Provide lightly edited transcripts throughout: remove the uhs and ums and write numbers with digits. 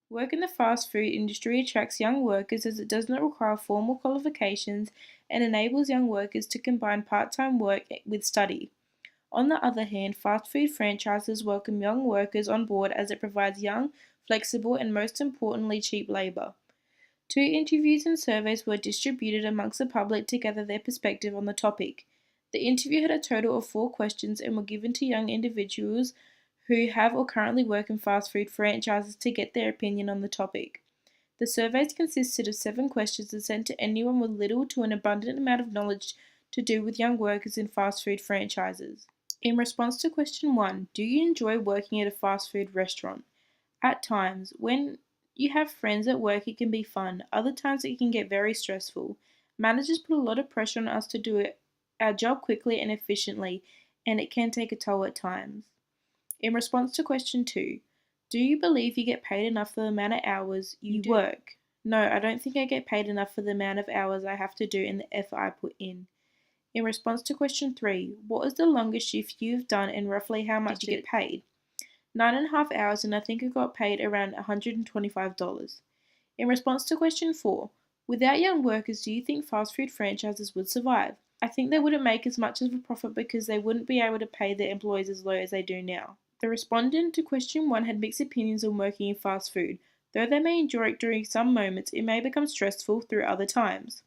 Work in the fast food industry attracts young workers as it does not require formal qualifications and enables young workers to combine part-time work with study. On the other hand, fast food franchises welcome young workers on board as it provides young, flexible, and most importantly, cheap labor. Two interviews and surveys were distributed amongst the public to gather their perspective on the topic. The interview had a total of 4 questions and were given to young individuals who have or currently work in fast food franchises to get their opinion on the topic. The surveys consisted of 7 questions and sent to anyone with little to an abundant amount of knowledge to do with young workers in fast food franchises. In response to question 1, do you enjoy working at a fast food restaurant? At times, when you have friends at work, it can be fun. Other times, it can get very stressful. Managers put a lot of pressure on us to do our job quickly and efficiently, and it can take a toll at times. In response to question 2, do you believe you get paid enough for the amount of hours you work? No, I don't think I get paid enough for the amount of hours I have to do and the effort I put in. In response to question 3, what is the longest shift you've done and roughly how much did you get paid? 9.5 hours, and I think I got paid around $125. In response to question 4, without young workers, do you think fast food franchises would survive? I think they wouldn't make as much of a profit because they wouldn't be able to pay their employees as low as they do now. The respondent to question 1 had mixed opinions on working in fast food. Though they may enjoy it during some moments, it may become stressful through other times.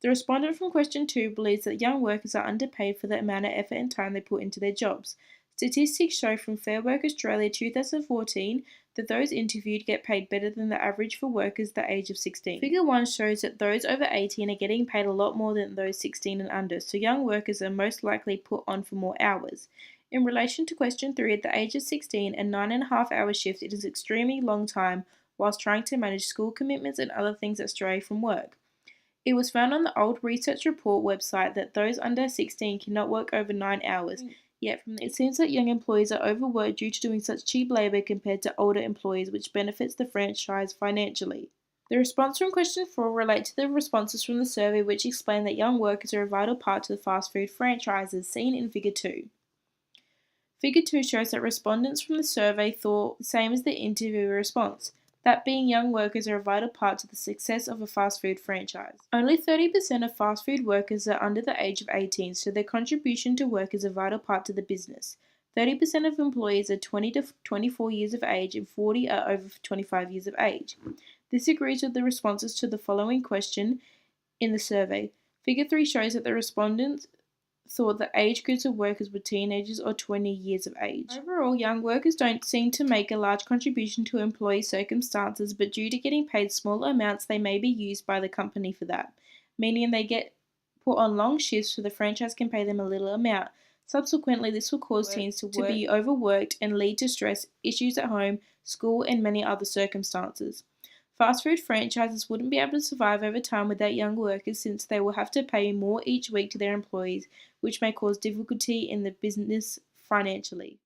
The respondent from question 2 believes that young workers are underpaid for the amount of effort and time they put into their jobs. Statistics show from Fair Work Australia 2014 that those interviewed get paid better than the average for workers the age of 16. Figure 1 shows that those over 18 are getting paid a lot more than those 16 and under, so young workers are most likely put on for more hours. In relation to question 3, at the age of 16, a 9.5-hour shift is an extremely long time whilst trying to manage school commitments and other things that stray from work. It was found on the Old Research Report website that those under 16 cannot work over 9 hours. Yet, it seems that young employees are overworked due to doing such cheap labour compared to older employees, which benefits the franchise financially. The response from question 4 relate to the responses from the survey, which explain that young workers are a vital part to the fast food franchises, seen in Figure 2. Figure 2 shows that respondents from the survey thought the same as the interviewer response, that being young workers are a vital part to the success of a fast food franchise. Only 30% of fast food workers are under the age of 18, so their contribution to work is a vital part to the business. 30% of employees are 20 to 24 years of age and 40 are over 25 years of age. This agrees with the responses to the following question in the survey. Figure 3 shows that the respondents thought the age groups of workers were teenagers or 20 years of age. Overall, young workers don't seem to make a large contribution to employee circumstances, but due to getting paid smaller amounts, they may be used by the company for that, meaning they get put on long shifts so the franchise can pay them a little amount. Subsequently, this will cause teens to be overworked and lead to stress, issues at home, school, and many other circumstances. Fast food franchises wouldn't be able to survive over time without young workers since they will have to pay more each week to their employees, which may cause difficulty in the business financially.